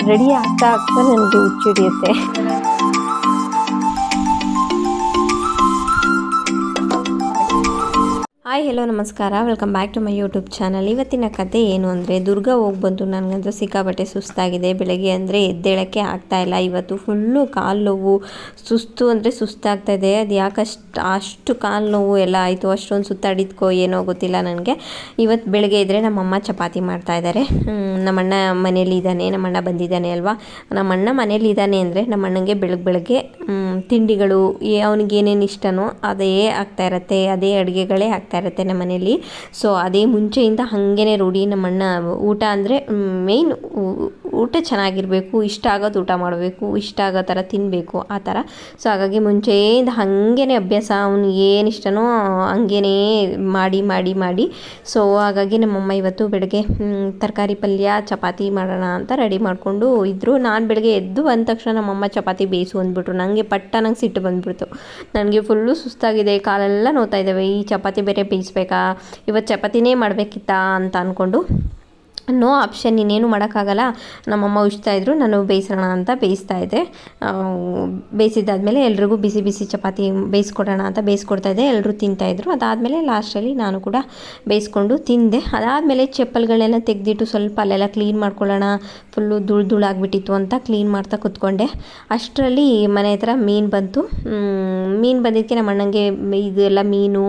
Ready ಆಗ್ತಾ ಆಗ್ತಾ ನನಗೆ ಹುಚ್ಚಿಡಿಯುತ್ತೆ. ಹಾಯ್ ಹೆಲೋ ನಮಸ್ಕಾರ, welcome back to my YouTube channel. ಇವತ್ತಿನ ಕತೆ ಏನು ಅಂದರೆ, ದುರ್ಗಾ ಹೋಗಿ ಬಂತು. ನನಗಂತೂ ಸಿಕ್ಕಾಪಟ್ಟೆ ಸುಸ್ತಾಗಿದೆ. ಬೆಳಗ್ಗೆ ಅಂದರೆ ಎದ್ದೇಳಕ್ಕೆ ಆಗ್ತಾಯಿಲ್ಲ. ಇವತ್ತು ಫುಲ್ಲು ಕಾಲು ನೋವು, ಸುಸ್ತು ಅಂದರೆ ಸುಸ್ತಾಗ್ತಾಯಿದೆ. ಅದು ಅಷ್ಟು ಕಾಲು ನೋವು ಎಲ್ಲ ಆಯಿತು. ಅಷ್ಟೊಂದು ಸುತ್ತಾಡಿದ್ಕೋ ಏನೋ ಗೊತ್ತಿಲ್ಲ ನನಗೆ. ಇವತ್ತು ಬೆಳಗ್ಗೆ ಇದ್ದರೆ ನಮ್ಮಮ್ಮ ಚಪಾತಿ ಮಾಡ್ತಾಯಿದ್ದಾರೆ. ನಮ್ಮಣ್ಣ ಮನೇಲಿ ಇದ್ದಾನೆ, ನಮ್ಮಣ್ಣ ಬಂದಿದ್ದಾನೆ ಅಲ್ವಾ. ನಮ್ಮಣ್ಣ ಮನೇಲಿ ಇದ್ದಾನೆ ಅಂದರೆ ನಮ್ಮಣ್ಣಂಗೆ ಬೆಳಗ್ಗೆ ತಿಂಡಿಗಳು ಅವನಿಗೆ ಏನೇನು ಇಷ್ಟನೋ ಅದೇ ಆಗ್ತಾ ಇರತ್ತೆ, ಅದೇ ಅಡುಗೆಗಳೇ ಆಗ್ತಾ ಇರುತ್ತೆ ನಮ್ಮ ಮನೇಲಿ. ಸೊ ಅದೇ ಮುಂಚೆಯಿಂದ ಹಾಗೇ ರೂಢಿ. ನಮ್ಮಣ್ಣ ಊಟ ಅಂದರೆ ಮೇಯ್ನ್ ಊಟ ಚೆನ್ನಾಗಿರಬೇಕು, ಇಷ್ಟ ಆಗೋದು ಊಟ ಮಾಡಬೇಕು, ಇಷ್ಟ ಆಗೋ ಥರ ತಿನ್ನಬೇಕು, ಆ ಥರ. ಸೊ ಹಾಗಾಗಿ ಮುಂಚೆಯಿಂದ ಹಾಗೇ ಅಭ್ಯಾಸ. ಅವ್ನಿಗೆ ಏನು ಇಷ್ಟನೋ ಹಂಗೇ ಮಾಡಿ ಮಾಡಿ ಮಾಡಿ. ಸೊ ಹಾಗಾಗಿ ನಮ್ಮಮ್ಮ ಇವತ್ತು ಬೆಳಗ್ಗೆ ತರಕಾರಿ ಪಲ್ಯ ಚಪಾತಿ ಮಾಡೋಣ ಅಂತ ರೆಡಿ ಮಾಡಿಕೊಂಡು ಇದ್ದರು. ನಾನು ಬೆಳಗ್ಗೆ ಎದ್ದು ಬಂದ ತಕ್ಷಣ ನಮ್ಮಮ್ಮ ಚಪಾತಿ ಬೇಯಿಸು ಅಂದ್ಬಿಟ್ರು. ನನಗೆ ನಂಗೆ ಸಿಟ್ಟು ಬಂದುಬಿಡ್ತು. ನನಗೆ ಫುಲ್ಲು ಸುಸ್ತಾಗಿದೆ, ಕಾಲೆಲ್ಲ ನೋವ್ತಾ ಇದ್ದಾವೆ. ಈ ಚಪಾತಿ ಬೇರೆ ಬೇಯಿಸ್ಬೇಕಾ, ಇವತ್ತು ಚಪಾತಿನೇ ಮಾಡಬೇಕಿತ್ತಾ ಅಂತ ಅಂದ್ಕೊಂಡು, ನೋ ಆಪ್ಷನ್, ಇನ್ನೇನು ಮಾಡೋಕ್ಕಾಗಲ್ಲ. ನಮ್ಮಮ್ಮ ಉಜ್ತಾಯಿದ್ರು, ನಾನು ಬೇಯಿಸೋಣ ಅಂತ ಬೇಯಿಸ್ತಾಯಿದ್ದೆ. ಬೇಯಿಸಿದ್ದಾದಮೇಲೆ ಎಲ್ರಿಗೂ ಬಿಸಿ ಬಿಸಿ ಚಪಾತಿ ಬೇಯಿಸ್ಕೊಡೋಣ ಅಂತ ಬೇಯಿಸ್ಕೊಡ್ತಾಯಿದ್ದೆ. ಎಲ್ಲರೂ ತಿಂತಾಯಿದ್ರು. ಅದಾದಮೇಲೆ ಲಾಸ್ಟಲ್ಲಿ ನಾನು ಕೂಡ ಬೇಯಿಸ್ಕೊಂಡು ತಿಂದೆ. ಅದಾದಮೇಲೆ ಚಪ್ಪಲ್ಗಳನ್ನೆಲ್ಲ ತೆಗೆದಿಟ್ಟು ಸ್ವಲ್ಪ ಅಲ್ಲೆಲ್ಲ ಕ್ಲೀನ್ ಮಾಡ್ಕೊಳ್ಳೋಣ, ಫುಲ್ಲು ಧೂಳಾಗ್ಬಿಟ್ಟಿತ್ತು ಅಂತ ಕ್ಲೀನ್ ಮಾಡ್ತಾ ಕೂತ್ಕೊಂಡೆ. ಅಷ್ಟರಲ್ಲಿ ಮನೆ ಹತ್ರ ಮೀನು ಬಂತು. ಮೀನು ಬಂದಿದ್ದಕ್ಕೆ ನಮ್ಮ ಅಣ್ಣಂಗೆ ಇದೆಲ್ಲ ಮೀನು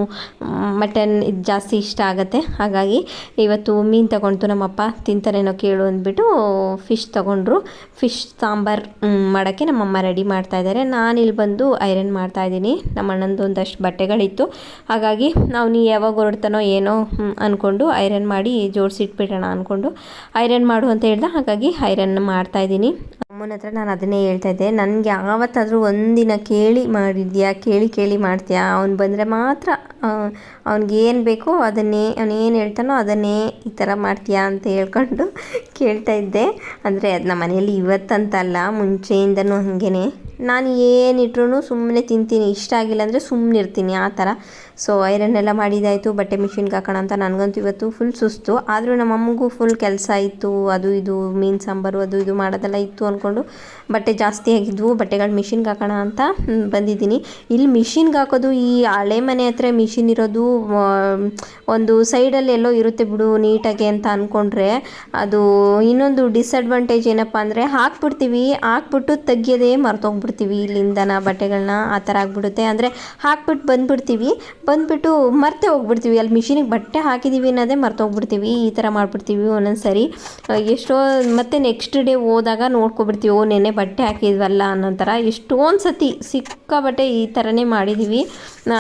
ಮಟನ್ ಇದು ಜಾಸ್ತಿ ಇಷ್ಟ ಆಗುತ್ತೆ. ಹಾಗಾಗಿ ಇವತ್ತು ಮೀನು ತಗೊಂಡು ನಮ್ಮಪ್ಪ ತಿಂತಾರೇನೋ ಕೇಳು ಅಂದ್ಬಿಟ್ಟು ಫಿಶ್ ತೊಗೊಂಡ್ರು. ಫಿಶ್ ಸಾಂಬಾರು ಮಾಡೋಕ್ಕೆ ನಮ್ಮಮ್ಮ ರೆಡಿ ಮಾಡ್ತಾಯಿದ್ದಾರೆ. ನಾನಿಲ್ಲಿ ಬಂದು ಐರನ್ ಮಾಡ್ತಾಯಿದ್ದೀನಿ. ನಮ್ಮ ಅಣ್ಣಂದು ಒಂದಷ್ಟು ಬಟ್ಟೆಗಳಿತ್ತು. ಹಾಗಾಗಿ ನಾವು ಯಾವಾಗ ಹೊರಡ್ತಾನೋ ಏನೋ ಅಂದ್ಕೊಂಡು ಐರನ್ ಮಾಡಿ ಜೋಡಿಸಿಟ್ಬಿಡೋಣ ಅಂದ್ಕೊಂಡು ಐರನ್ ಮಾಡು ಅಂತ ಹೇಳ್ದೆ. ಹಾಗಾಗಿ ಐರನ್ ಮಾಡ್ತಾಯಿದ್ದೀನಿ. ಅಮ್ಮನ ಹತ್ರ ನಾನು ಅದನ್ನೇ ಹೇಳ್ತಾಯಿದ್ದೆ, ನನಗೆ ಯಾವತ್ತಾದರೂ ಒಂದಿನ ಕೇಳಿ ಮಾಡಿದ್ಯಾ, ಕೇಳಿ ಮಾಡ್ತೀಯಾ, ಅವ್ನು ಬಂದರೆ ಮಾತ್ರ ಅವ್ನಿಗೇನು ಬೇಕೋ ಅದನ್ನೇ, ಅವನೇನು ಹೇಳ್ತಾನೋ ಅದನ್ನೇ ಈ ಥರ ಮಾಡ್ತೀಯಾ ಅಂತ ಹೇಳ್ಕೊಂಡು ಕೇಳ್ತಾಯಿದ್ದೆ. ಅಂದರೆ ಅದು ನಮ್ಮ ಮನೆಯಲ್ಲಿ ಇವತ್ತಂತಲ್ಲ, ಮುಂಚೆಯಿಂದನೂ ಹಾಗೇ. ನಾನು ಏನಿಟ್ರೂ ಸುಮ್ಮನೆ ತಿಂತೀನಿ, ಇಷ್ಟ ಆಗಿಲ್ಲ ಅಂದರೆ ಸುಮ್ಮನೆ ಇರ್ತೀನಿ, ಆ ಥರ. ಸೊ ಐರನ್ ಎಲ್ಲ ಮಾಡಿದ್ದಾಯಿತು. ಬಟ್ಟೆ ಮಿಷಿನ್ಗೆ ಹಾಕೋಣ ಅಂತ. ನನಗಂತೂ ಇವತ್ತು ಫುಲ್ ಸುಸ್ತು. ಆದರೂ ನಮ್ಮ ಅಮ್ಮಗೂ ಫುಲ್ ಕೆಲಸ ಇತ್ತು, ಅದು ಇದು ಮೀನು ಸಾಂಬಾರು ಅದು ಇದು ಮಾಡೋದೆಲ್ಲ ಇತ್ತು ಅಂದ್ಕೊಂಡು ಬಟ್ಟೆ ಜಾಸ್ತಿ ಆಗಿದ್ವು. ಬಟ್ಟೆಗಳು ಮಿಷಿನ್ಗೆ ಹಾಕೋಣ ಅಂತ ಬಂದಿದ್ದೀನಿ. ಇಲ್ಲಿ ಮಿಷಿನ್ಗೆ ಹಾಕೋದು, ಈ ಹಳೆ ಮನೆ ಹತ್ರ ಮಿಷಿನ್ ಇರೋದು ಒಂದು ಸೈಡಲ್ಲಿ ಎಲ್ಲೋ ಇರುತ್ತೆ ಬಿಡು ನೀಟಾಗಿ ಅಂತ ಅಂದ್ಕೊಂಡ್ರೆ, ಅದು ಇನ್ನೊಂದು ಡಿಸಡ್ವಾಂಟೇಜ್ ಏನಪ್ಪ ಅಂದರೆ, ಹಾಕ್ಬಿಟ್ಟು ತೆಗಿಯೋದೇ ಮರ್ತೋಗ್ಬಿಡ್ತೀವಿ ಇಲ್ಲಿಂದನ ಬಟ್ಟೆಗಳನ್ನ. ಆ ಥರ ಆಗಿಬಿಡುತ್ತೆ. ಅಂದರೆ ಬಂದುಬಿಟ್ಟು ಮರ್ತೇ ಹೋಗ್ಬಿಡ್ತೀವಿ. ಅಲ್ಲಿ ಮಿಷಿನಿಗೆ ಬಟ್ಟೆ ಹಾಕಿದ್ದೀವಿ ಅನ್ನೋದೇ ಮರ್ತೋಗ್ಬಿಡ್ತೀವಿ. ಈ ಥರ ಮಾಡಿಬಿಡ್ತೀವಿ ಒಂದೊಂದು ಸರಿ. ಎಷ್ಟೋ ಮತ್ತೆ ನೆಕ್ಸ್ಟ್ ಡೇ ಹೋದಾಗ ನೋಡ್ಕೊಬಿಡ್ತೀವಿ, ನೆನ್ನೆ ಬಟ್ಟೆ ಹಾಕಿದ್ವಲ್ಲ ಅನ್ನೋ ಥರ. ಎಷ್ಟೊಂದು ಸತಿ ಸಿಕ್ಕಾಬಟ್ಟೆ ಈ ಥರನೇ ಮಾಡಿದ್ದೀವಿ.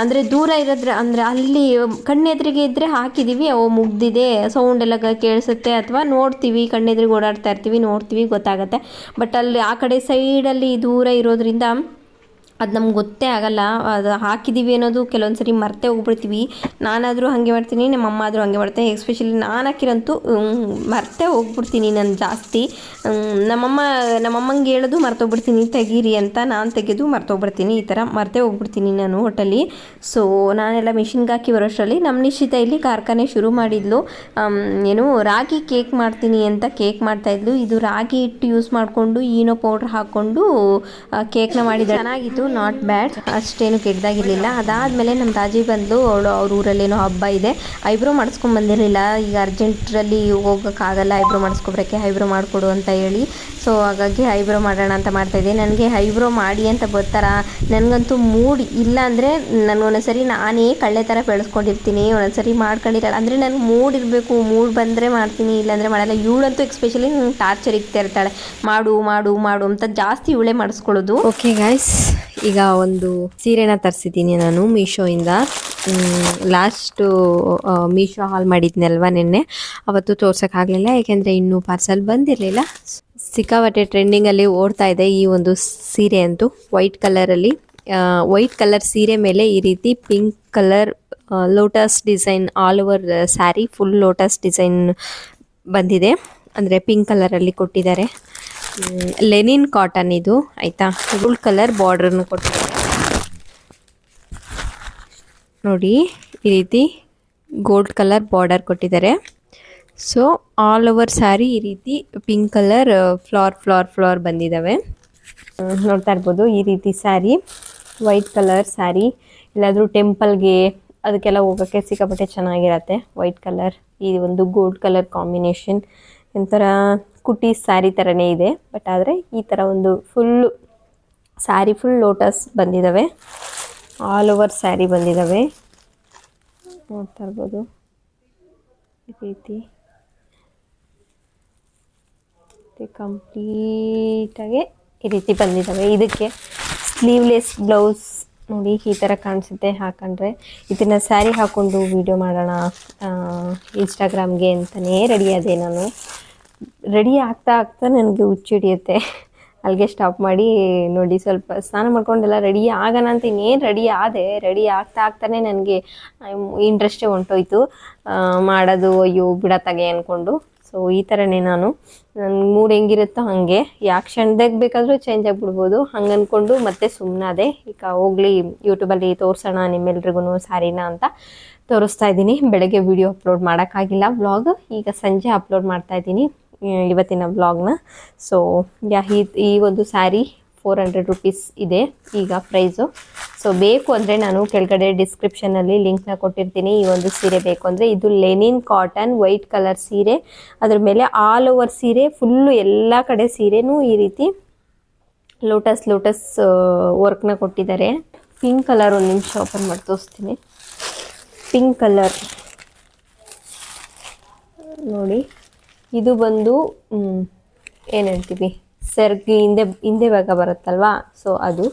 ಅಂದರೆ ದೂರ ಇರೋದ್ರೆ, ಅಂದರೆ ಅಲ್ಲಿ ಕಣ್ಣೆದುರಿಗೆ ಇದ್ದರೆ ಹಾಕಿದ್ದೀವಿ, ಮುಗ್ದಿದೆ, ಸೌಂಡ್ ಎಲ್ಲ ಕೇಳಿಸುತ್ತೆ, ಅಥವಾ ನೋಡ್ತೀವಿ, ಕಣ್ಣೆದುರಿಗೆ ಓಡಾಡ್ತಾ ಇರ್ತೀವಿ, ನೋಡ್ತೀವಿ, ಗೊತ್ತಾಗುತ್ತೆ. ಬಟ್ ಅಲ್ಲಿ ಆ ಕಡೆ ಸೈಡಲ್ಲಿ ದೂರ ಇರೋದ್ರಿಂದ ಅದು ನಮ್ಗೆ ಗೊತ್ತೇ ಆಗೋಲ್ಲ. ಅದು ಹಾಕಿದ್ದೀವಿ ಅನ್ನೋದು ಕೆಲವೊಂದು ಸರಿ ಮರ್ತೇ ಹೋಗ್ಬಿಡ್ತೀವಿ. ನಾನಾದರೂ ಹಾಗೆ ಮಾಡ್ತೀನಿ, ನಮ್ಮಮ್ಮ ಆದರೂ ಹಾಗೆ ಮಾಡ್ತೀನಿ. ಎಸ್ಪೆಷಲಿ ನಾನು ಹಾಕಿರೋಂತೂ ಮರ್ತೇ ಹೋಗ್ಬಿಡ್ತೀನಿ ನಾನು ಜಾಸ್ತಿ. ನಮ್ಮಮ್ಮಂಗೆ ಹೇಳೋದು ಮರ್ತೋಗ್ಬಿಡ್ತೀನಿ ತೆಗೀರಿ ಅಂತ, ನಾನು ತೆಗೆದು ಮರ್ತೋಗ್ಬಿಡ್ತೀನಿ. ಈ ಥರ ಮರ್ತೇ ಹೋಗ್ಬಿಡ್ತೀನಿ ನಾನು ಒಟ್ಟಲ್ಲಿ. ಸೊ ನಾನೆಲ್ಲ ಮಿಷಿನ್ಗೆ ಹಾಕಿ ಬರೋಷ್ಟರಲ್ಲಿ ನಮ್ಮ ನಿಶ್ಚಿತ ಇಲ್ಲಿ ಕಾರ್ಖಾನೆ ಶುರು ಮಾಡಿದ್ಲು. ಏನು ರಾಗಿ ಕೇಕ್ ಮಾಡ್ತೀನಿ ಅಂತ ಕೇಕ್ ಮಾಡ್ತಾಯಿದ್ಲು. ಇದು ರಾಗಿ ಹಿಟ್ಟು ಯೂಸ್ ಮಾಡಿಕೊಂಡು ಈನೋ ಪೌಡ್ರ್ ಹಾಕ್ಕೊಂಡು ಕೇಕ್ನ ಮಾಡಿದ ಚೆನ್ನಾಗಿತ್ತು, ನಾಟ್ ಬ್ಯಾಡ್, ಅಷ್ಟೇನು ಕೆಟ್ಟದಾಗಿರಲಿಲ್ಲ. ಅದಾದಮೇಲೆ ನಮ್ಮ ರಾಜಿ ಬಂದು ಅವ್ರ ಊರಲ್ಲೇನೋ ಹಬ್ಬ ಇದೆ, ಐಬ್ರೋ ಮಾಡಿಸ್ಕೊಂಡು ಬಂದಿರಲಿಲ್ಲ. ಈಗ ಅರ್ಜೆಂಟ್ರಲ್ಲಿ ಹೋಗೋಕ್ಕಾಗಲ್ಲ ಐಬ್ರೋ ಮಾಡಿಸ್ಕೊಬ್ರಕ್ಕೆ, ಐಬ್ರೋ ಮಾಡಿಕೊಡು ಅಂತ ಹೇಳಿ. ಸೊ ಹಾಗಾಗಿ ಐಬ್ರೋ ಮಾಡೋಣ ಅಂತ ಮಾಡ್ತಾಯಿದ್ದೆ. ನನಗೆ ಐಬ್ರೋ ಮಾಡಿ ಅಂತ ಬರ್ತಾರ, ನನಗಂತೂ ಮೂಡ್ ಇಲ್ಲ ಅಂದರೆ ನಾನು ಒಂದೊಂದ್ಸರಿ ನಾನೇ ಕಳ್ಳೆ ಥರ ಬೆಳೆಸ್ಕೊಂಡಿರ್ತೀನಿ, ಒಂದೊಂದ್ಸರಿ ಮಾಡ್ಕೊಂಡಿರಲ್ಲ. ಅಂದರೆ ನನಗೆ ಮೂಡ್ ಇರಬೇಕು, ಮೂಡ್ ಬಂದರೆ ಮಾಡ್ತೀನಿ, ಇಲ್ಲಾಂದರೆ ಮಾಡಲ್ಲ. ಇವಳಂತೂ ಎಕ್ಸ್ಪೆಷಲಿ ನಂಗೆ ಟಾರ್ಚರ್ ಇಕ್ತಾ ಇರ್ತಾಳೆ, ಮಾಡು ಮಾಡು ಮಾಡು ಅಂತ. ಜಾಸ್ತಿ ಇವಳೇ ಮಾಡಿಸ್ಕೊಳ್ಳೋದು. ಓಕೆ ಗೈಸ್, ಈಗ ಒಂದು ಸೀರೆನ ತರಿಸಿದ್ದೀನಿ ನಾನು ಮೀಶೋಯಿಂದ. ಲಾಸ್ಟು ಮೀಶೋ ಹಾಲ್ ಮಾಡಿದ್ನಲ್ವ ನಿನ್ನೆ, ಅವತ್ತು ತೋರ್ಸೋಕ್ಕಾಗಲಿಲ್ಲ, ಯಾಕೆಂದರೆ ಇನ್ನೂ ಪಾರ್ಸಲ್ ಬಂದಿರಲಿಲ್ಲ. ಸಿಕ್ಕಾಪಟ್ಟೆ ಟ್ರೆಂಡಿಂಗಲ್ಲಿ ಓಡ್ತಾ ಇದೆ ಈ ಒಂದು ಸೀರೆ ಅಂತೂ. ವೈಟ್ ಕಲರ್ ಸೀರೆ ಮೇಲೆ ಈ ರೀತಿ pink colour lotus design, all over sari full lotus design ಬಂದಿದೆ. ಅಂದರೆ ಪಿಂಕ್ ಕಲರಲ್ಲಿ ಕೊಟ್ಟಿದ್ದಾರೆ. ಲೆನಿನ್ ಕಾಟನ್ ಇದು, ಆಯಿತಾ. ಗೋಲ್ಡ್ ಕಲರ್ ಬಾರ್ಡ್ರನ್ನು ಕೊಟ್ಟಿದ್ದಾರೆ ನೋಡಿ, ಈ ರೀತಿ ಗೋಲ್ಡ್ ಕಲರ್ ಬಾರ್ಡರ್ ಕೊಟ್ಟಿದ್ದಾರೆ. ಸೊ ಆಲ್ ಓವರ್ ಸ್ಯಾರಿ ಈ ರೀತಿ ಪಿಂಕ್ ಕಲರ್ ಫ್ಲವರ್ ಬಂದಿದ್ದಾವೆ. ನೋಡ್ತಾ ಇರ್ಬೋದು ಈ ರೀತಿ ಸ್ಯಾರಿ, ವೈಟ್ ಕಲರ್ ಸ್ಯಾರಿ, ಎಲ್ಲಾದರೂ ಟೆಂಪಲ್ಗೆ ಅದಕ್ಕೆಲ್ಲ ಹೋಗೋಕ್ಕೆ ಸಿಕ್ಕಾಪಟ್ಟೆ ಚೆನ್ನಾಗಿರತ್ತೆ. ವೈಟ್ ಕಲರ್, ಈ ಒಂದು ಗೋಲ್ಡ್ ಕಲರ್ ಕಾಂಬಿನೇಷನ್ ಒಂಥರ ಕುಟಿ ಸ್ಯಾರಿ ಥರನೇ ಇದೆ. ಬಟ್ ಆದರೆ ಈ ಥರ ಒಂದು ಫುಲ್ಲು ಸ್ಯಾರಿ ಫುಲ್ ಲೋಟಸ್ ಬಂದಿದ್ದಾವೆ, ಆಲ್ ಓವರ್ ಸ್ಯಾರಿ ಬಂದಿದ್ದಾವೆ. ನೋಡ್ತಾ ಇರ್ಬೋದು ಈ ರೀತಿ ಕಂಪ್ಲೀಟಾಗಿ ಈ ರೀತಿ ಬಂದಿದ್ದಾವೆ. ಇದಕ್ಕೆ ಸ್ಲೀವ್ಲೆಸ್ ಬ್ಲೌಸ್ ನೋಡಿ ಈ ಥರ ಕಾಣಿಸುತ್ತೆ ಹಾಕೊಂಡ್ರೆ. ಇದನ್ನು ಸ್ಯಾರಿ ಹಾಕ್ಕೊಂಡು ವೀಡಿಯೋ ಮಾಡೋಣ ಇನ್ಸ್ಟಾಗ್ರಾಮ್ಗೆ ಅಂತಲೇ ರೆಡಿ ಆದೆ. ನಾನು ರೆಡಿ ಆಗ್ತಾ ನನಗೆ ಹುಚ್ಚಿಡಿಯುತ್ತೆ. ಅಲ್ಲಿಗೆ ಸ್ಟಾಪ್ ಮಾಡಿ ನೋಡಿ ಸ್ವಲ್ಪ ಸ್ನಾನ ಮಾಡ್ಕೊಂಡೆಲ್ಲ ರೆಡಿ ಆಗೋಣ ಅಂತ ಇನ್ನೇನು ರೆಡಿ ಆಗ್ತಾನೆ ನನಗೆ ಇಂಟ್ರೆಸ್ಟೇ ಹೊಂಟೋಯ್ತು ಮಾಡೋದು. ಅಯ್ಯೋ ಬಿಡತ್ತಾಗೆ ಅಂದ್ಕೊಂಡು. ಸೊ ಈ ಥರನೇ ನನ್ನ ಮೂಡ್ ಹೆಂಗಿರುತ್ತೋ ಹಾಗೆ, ಯಾಕೆ ಕ್ಷಣದಾಗ ಬೇಕಾದರೂ ಚೇಂಜ್ ಆಗಿಬಿಡ್ಬೋದು ಹಂಗೆ ಅಂದ್ಕೊಂಡು ಮತ್ತೆ ಸುಮ್ಮನಾದೆ. ಈಗ ಹೋಗ್ಲಿ ಯೂಟ್ಯೂಬಲ್ಲಿ ತೋರಿಸೋಣ ನಿಮ್ಮೆಲ್ರಿಗೂ ಸ್ಯಾರಿನ ಅಂತ ತೋರಿಸ್ತಾ ಇದ್ದೀನಿ. ಬೆಳಗ್ಗೆ ವಿಡಿಯೋ ಅಪ್ಲೋಡ್ ಮಾಡೋಕ್ಕಾಗಿಲ್ಲ, ವ್ಲಾಗ್ ಈಗ ಸಂಜೆ ಅಪ್ಲೋಡ್ ಮಾಡ್ತಾಯಿದ್ದೀನಿ ಇವತ್ತಿನ ವ್ಲಾಗ್ನ. ಸೊ ಈ ಒಂದು ಸ್ಯಾರಿ 400 ರೂಪೀಸ್ ಇದೆ ಈಗ ಪ್ರೈಸು. ಸೊ ಬೇಕು ಅಂದರೆ ನಾನು ಕೆಳಗಡೆ ಡಿಸ್ಕ್ರಿಪ್ಷನಲ್ಲಿ ಲಿಂಕ್ನ ಕೊಟ್ಟಿರ್ತೀನಿ. ಈ ಒಂದು ಸೀರೆ ಬೇಕು ಅಂದರೆ, ಇದು ಲೆನಿನ್ ಕಾಟನ್ ವೈಟ್ ಕಲರ್ ಸೀರೆ, ಅದ್ರ ಮೇಲೆ ಆಲ್ ಓವರ್ ಸೀರೆ ಫುಲ್ಲು ಎಲ್ಲ ಕಡೆ ಸೀರೆನೂ ಈ ರೀತಿ ಲೋಟಸ್ ವರ್ಕ್ನ ಕೊಟ್ಟಿದ್ದಾರೆ. ಪಿಂಕ್ ಕಲರ್, ಒಂದು ನಿಮಿಷ ಓಪನ್ ಮಾಡಿ ತೋರಿಸ್ತೀನಿ. ಪಿಂಕ್ ಕಲರ್ ನೋಡಿ, ಇದು ಬಂದು ಏನು ಹೇಳ್ತೀವಿ ಸೆರ್ಗಿ ಹಿಂದೆ ಭಾಗ ಬರುತ್ತಲ್ವಾ, ಸೊ ಅದು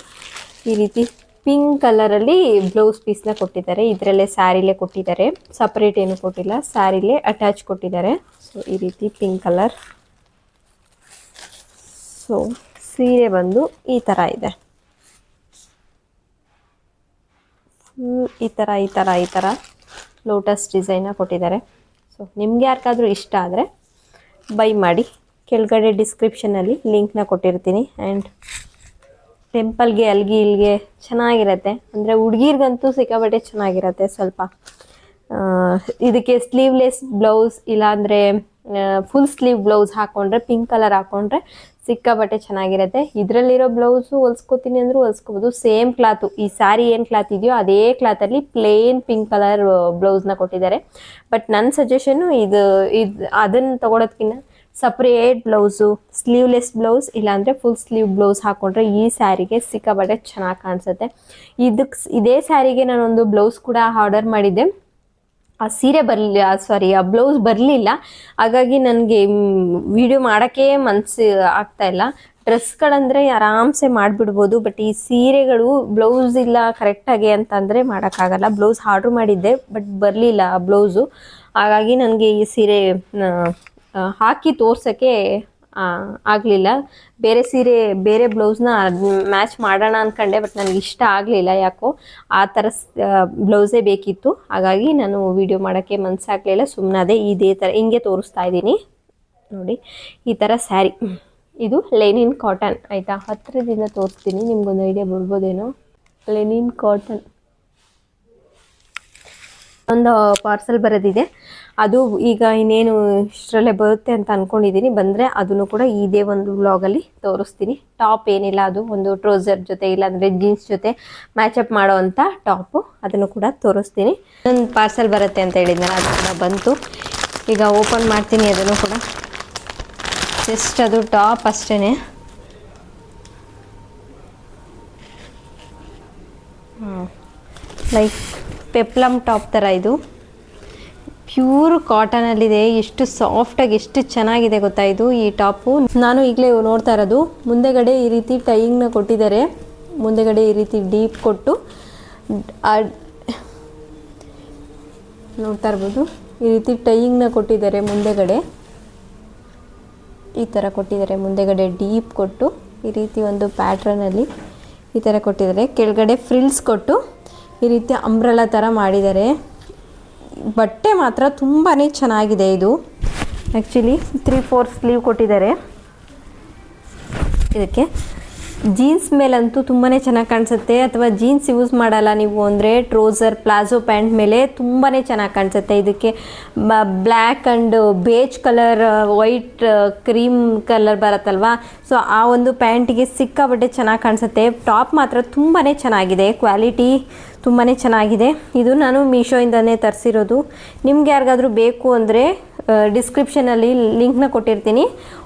ಈ ರೀತಿ ಪಿಂಕ್ ಕಲರಲ್ಲಿ ಬ್ಲೌಸ್ ಪೀಸ್ನ ಕೊಟ್ಟಿದ್ದಾರೆ. ಇದರಲ್ಲೇ ಸ್ಯಾರಿಲೇ ಕೊಟ್ಟಿದ್ದಾರೆ, ಸಪ್ರೇಟ್ ಏನು ಕೊಟ್ಟಿಲ್ಲ, ಸ್ಯಾರಿಲೇ ಅಟ್ಯಾಚ್ ಕೊಟ್ಟಿದ್ದಾರೆ. ಸೊ ಈ ರೀತಿ ಪಿಂಕ್ ಕಲರ್. ಸೊ ಸೀರೆ ಬಂದು ಈ ಥರ ಇದೆ, ಈ ಥರ ಲೋಟಸ್ ಡಿಸೈನ ಕೊಟ್ಟಿದ್ದಾರೆ. ಸೊ ನಿಮ್ಗೆ ಯಾರಿಗಾದ್ರೂ ಇಷ್ಟ ಆದರೆ ಬೈ ಮಾಡಿ, ಕೆಳಗಡೆ ಡಿಸ್ಕ್ರಿಪ್ಷನಲ್ಲಿ ಲಿಂಕ್ನ ಕೊಟ್ಟಿರ್ತೀನಿ. ಆ್ಯಂಡ್ ಟೆಂಪಲ್ಗೆ ಇಲ್ಲಿಗೆ ಚೆನ್ನಾಗಿರತ್ತೆ, ಅಂದರೆ ಹುಡುಗಿರ್ಗಂತೂ ಸಿಕ್ಕಾಪಟ್ಟೆ ಚೆನ್ನಾಗಿರತ್ತೆ. ಸ್ವಲ್ಪ ಇದಕ್ಕೆ ಸ್ಲೀವ್ಲೆಸ್ ಬ್ಲೌಸ್ ಇಲ್ಲಾಂದರೆ ಫುಲ್ ಸ್ಲೀವ್ ಬ್ಲೌಸ್ ಹಾಕ್ಕೊಂಡ್ರೆ, ಪಿಂಕ್ ಕಲರ್ ಹಾಕ್ಕೊಂಡ್ರೆ ಸಿಕ್ಕಾಪಟ್ಟೆ ಚೆನ್ನಾಗಿರುತ್ತೆ. ಇದರಲ್ಲಿರೋ ಬ್ಲೌಸು ಹೊಲ್ಸ್ಕೊತೀನಿ ಅಂದರೂ ಹೊಲ್ಸ್ಕೋಬೋದು. ಸೇಮ್ ಕ್ಲಾತು, ಈ ಸ್ಯಾರಿ ಏನು ಕ್ಲಾತ್ ಇದೆಯೋ ಅದೇ ಕ್ಲಾತಲ್ಲಿ ಪ್ಲೇನ್ ಪಿಂಕ್ ಕಲರ್ ಬ್ಲೌಸ್ನ ಕೊಟ್ಟಿದ್ದಾರೆ. ಬಟ್ ನನ್ನ ಸಜೆಷನ್ನು ಇದು ಅದನ್ನು ತೊಗೊಳೋದ್ಕಿಂತ ಸಪ್ರೇಟ್ ಬ್ಲೌಸು, ಸ್ಲೀವ್ಲೆಸ್ ಬ್ಲೌಸ್ ಇಲ್ಲಾಂದರೆ ಫುಲ್ ಸ್ಲೀವ್ ಬ್ಲೌಸ್ ಹಾಕ್ಕೊಂಡ್ರೆ ಈ ಸ್ಯಾರಿಗೆ ಸಿಕ್ಕಾಪಟ್ಟೆ ಚೆನ್ನಾಗಿ ಕಾಣಿಸುತ್ತೆ. ಇದೇ ಸ್ಯಾರಿಗೆ ನಾನೊಂದು ಬ್ಲೌಸ್ ಕೂಡ ಆರ್ಡರ್ ಮಾಡಿದ್ದೆ. ಆ ಸೀರೆ ಆ ಬ್ಲೌಸ್ ಬರಲಿಲ್ಲ. ಹಾಗಾಗಿ ನನಗೆ ವಿಡಿಯೋ ಮಾಡೋಕ್ಕೆ ಮನಸ್ಸು ಆಗ್ತಾಯಿಲ್ಲ. ಡ್ರೆಸ್ಗಳಂದರೆ ಆರಾಮ್ಸೆ ಮಾಡಿಬಿಡ್ಬೋದು, ಬಟ್ ಈ ಸೀರೆಗಳು ಬ್ಲೌಸ್ ಇಲ್ಲ ಕರೆಕ್ಟಾಗಿ ಅಂತಂದರೆ ಮಾಡೋಕ್ಕಾಗಲ್ಲ. ಬ್ಲೌಸ್ ಆರ್ಡ್ರ್ ಮಾಡಿದ್ದೆ ಬಟ್ ಬರಲಿಲ್ಲ ಆ ಬ್ಲೌಸು. ಹಾಗಾಗಿ ನನಗೆ ಈ ಸೀರೆ ಹಾಕಿ ತೋರ್ಸೋಕ್ಕೆ ಆಗಲಿಲ್ಲ. ಬೇರೆ ಬ್ಲೌಸ್ನ ಮ್ಯಾಚ್ ಮಾಡೋಣ ಅಂದ್ಕೊಂಡೆ, ಬಟ್ ನನಗೆ ಇಷ್ಟ ಆಗಲಿಲ್ಲ. ಯಾಕೋ ಆ ಥರ ಬ್ಲೌಸೇ ಬೇಕಿತ್ತು. ಹಾಗಾಗಿ ನಾನು ವಿಡಿಯೋ ಮಾಡೋಕ್ಕೆ ಮನಸ್ಸಾಗಲಿಲ್ಲ, ಸುಮ್ಮನಾದೆ. ಇದೇ ಥರ ಹಿಂಗೆ ತೋರಿಸ್ತಾ ಇದ್ದೀನಿ ನೋಡಿ. ಈ ಥರ ಸ್ಯಾರಿ, ಇದು ಲೆನಿನ್ ಕಾಟನ್ ಆಯಿತಾ. ಹತ್ತಿರದಿಂದ ತೋರಿಸ್ತೀನಿ, ನಿಮ್ಗೊಂದು ಐಡಿಯಾ ಬರ್ಬೋದೇನೋ. ಲೆನಿನ್ ಕಾಟನ್ ಒಂದು ಪಾರ್ಸಲ್ ಬರೋದಿದೆ, ಅದು ಈಗ ಇನ್ನೇನು ಇಷ್ಟರಲ್ಲೇ ಬರುತ್ತೆ ಅಂತ ಅಂದ್ಕೊಂಡಿದ್ದೀನಿ. ಬಂದರೆ ಅದನ್ನು ಕೂಡ ಇದೇ ಒಂದು ವ್ಲಾಗಲ್ಲಿ ತೋರಿಸ್ತೀನಿ. ಟಾಪ್ ಏನಿಲ್ಲ, ಅದು ಒಂದು ಟ್ರೌಸರ್ ಜೊತೆ ಇಲ್ಲಾಂದರೆ ಜೀನ್ಸ್ ಜೊತೆ ಮ್ಯಾಚಪ್ ಮಾಡೋ ಅಂಥ ಟಾಪು, ಅದನ್ನು ಕೂಡ ತೋರಿಸ್ತೀನಿ. ಒಂದು ಪಾರ್ಸಲ್ ಬರುತ್ತೆ ಅಂತ ಹೇಳಿದ್ನಲ್ಲ, ಅದು ಕೂಡ ಬಂತು. ಈಗ ಓಪನ್ ಮಾಡ್ತೀನಿ ಅದನ್ನು ಕೂಡ. ಜಸ್ಟ್ ಅದು ಟಾಪ್ ಅಷ್ಟೇ. ಲೈಕ್ ಪೆಪ್ಲಮ್ ಟಾಪ್ ಥರ ಇದು, ಪ್ಯೂರ್ ಕಾಟನಲ್ಲಿದೆ. ಎಷ್ಟು ಸಾಫ್ಟಾಗಿ ಎಷ್ಟು ಚೆನ್ನಾಗಿದೆ ಗೊತ್ತಾ ಇದು ಈ ಟಾಪು. ನಾನು ಈಗಲೇ ನೋಡ್ತಾ ಇರೋದು, ಮುಂದೆಗಡೆ ಈ ರೀತಿ ಟೈಯಿಂಗ್ನ ಕೊಟ್ಟಿದ್ದಾರೆ. ಮುಂದೆಗಡೆ ಈ ರೀತಿ ಡೀಪ್ ಕೊಟ್ಟು ನೋಡ್ತಾ ಇರ್ಬೋದು, ಈ ರೀತಿ ಟೈಯಿಂಗ್ನ ಕೊಟ್ಟಿದ್ದಾರೆ. ಮುಂದೆಗಡೆ ಈ ಥರ ಕೊಟ್ಟಿದ್ದಾರೆ, ಮುಂದೆಗಡೆ ಡೀಪ್ ಕೊಟ್ಟು ಈ ರೀತಿ ಒಂದು ಪ್ಯಾಟ್ರನಲ್ಲಿ ಈ ಥರ ಕೊಟ್ಟಿದ್ದಾರೆ. ಕೆಳಗಡೆ ಫ್ರಿಲ್ಸ್ ಕೊಟ್ಟು ಈ ರೀತಿ ಅಂಬ್ರೆಲಾ ಥರ ಮಾಡಿದ್ದಾರೆ. ಬಟ್ಟೆ ಮಾತ್ರ ತುಂಬಾ ಚೆನ್ನಾಗಿದೆ ಇದು. ಆ್ಯಕ್ಚುಲಿ 3/4 ಸ್ಲೀವ್ ಕೊಟ್ಟಿದ್ದಾರೆ ಇದಕ್ಕೆ. ಜೀನ್ಸ್ ಮೇಲಂತೂ ತುಂಬಾ ಚೆನ್ನಾಗಿ ಕಾಣಿಸುತ್ತೆ, ಅಥವಾ ಜೀನ್ಸ್ ಯೂಸ್ ಮಾಡಲ್ಲ ನೀವು ಅಂದರೆ ಟ್ರೋಸರ್ ಪ್ಲಾಜೋ ಪ್ಯಾಂಟ್ ಮೇಲೆ ತುಂಬಾ ಚೆನ್ನಾಗಿ ಕಾಣಿಸುತ್ತೆ. ಇದಕ್ಕೆ black and beige colour, white cream colour ಬರುತ್ತಲ್ವಾ, ಸೊ ಆ ಒಂದು ಪ್ಯಾಂಟಿಗೆ ಸಿಕ್ಕಾಪಟ್ಟೆ ಚೆನ್ನಾಗಿ ಕಾಣಿಸುತ್ತೆ. ಟಾಪ್ ಮಾತ್ರ ತುಂಬಾ ಚೆನ್ನಾಗಿದೆ, ಕ್ವಾಲಿಟಿ ತುಂಬಾ ಚೆನ್ನಾಗಿದೆ. ಇದು ನಾನು ಮೀಶೋಯಿಂದನೇ ತರಿಸಿರೋದು. ನಿಮ್ಗೆ ಯಾರಿಗಾದ್ರೂ ಬೇಕು ಅಂದರೆ ಡಿಸ್ಕ್ರಿಪ್ಷನಲ್ಲಿ ಲಿಂಕ್ನ ಕೊಟ್ಟಿರ್ತೀನಿ,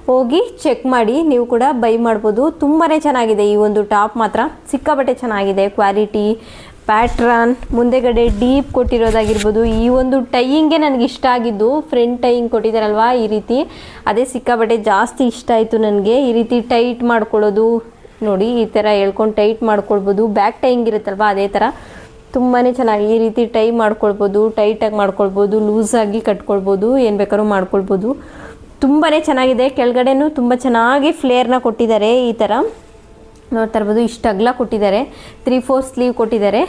ಹೋಗಿ ಚೆಕ್ ಮಾಡಿ, ನೀವು ಕೂಡ ಬೈ ಮಾಡ್ಬೋದು. ತುಂಬಾ ಚೆನ್ನಾಗಿದೆ ಈ ಒಂದು ಟಾಪ್ ಮಾತ್ರ, ಸಿಕ್ಕಾಪಟ್ಟೆ ಚೆನ್ನಾಗಿದೆ. ಕ್ವಾಲಿಟಿ, ಪ್ಯಾಟ್ರನ್, ಮುಂದೆಗಡೆ ಡೀಪ್ ಕೊಟ್ಟಿರೋದಾಗಿರ್ಬೋದು. ಈ ಒಂದು ಟೈಯಿಂಗೇ ನನಗೆ ಇಷ್ಟ ಆಗಿದ್ದು, ಫ್ರಂಟ್ ಟೈಯಿಂಗ್ ಕೊಟ್ಟಿದ್ದಾರಲ್ವ ಈ ರೀತಿ, ಅದೇ ಸಿಕ್ಕಾಪಟ್ಟೆ ಜಾಸ್ತಿ ಇಷ್ಟ ಆಯಿತು ನನಗೆ. ಈ ರೀತಿ ಟೈಟ್ ಮಾಡ್ಕೊಳ್ಳೋದು ನೋಡಿ, ಈ ಥರ ಹೇಳ್ಕೊಂಡು ಟೈಟ್ ಮಾಡ್ಕೊಳ್ಬೋದು. ಬ್ಯಾಕ್ ಟೈಯಿಂಗ್ ಇರುತ್ತಲ್ವ ಅದೇ ಥರ ತುಂಬಾ ಚೆನ್ನಾಗಿ ಈ ರೀತಿ ಟೈ ಮಾಡ್ಕೊಳ್ಬೋದು, ಟೈಟಾಗಿ ಮಾಡ್ಕೊಳ್ಬೋದು, ಲೂಸಾಗಿ ಕಟ್ಕೊಳ್ಬೋದು, ಏನು ಬೇಕಾದ್ರೂ ಮಾಡ್ಕೊಳ್ಬೋದು. ತುಂಬಾ ಚೆನ್ನಾಗಿದೆ. ಕೆಳಗಡೆನೂ ತುಂಬ ಚೆನ್ನಾಗಿ ಫ್ಲೇರ್ನ ಕೊಟ್ಟಿದ್ದಾರೆ. ಈ ಥರ ನೋಡ್ತಾ ಇರ್ಬೋದು, ಇಷ್ಟು ಅಗಲ ಕೊಟ್ಟಿದ್ದಾರೆ, 3/4 ಸ್ಲೀವ್ ಕೊಟ್ಟಿದ್ದಾರೆ.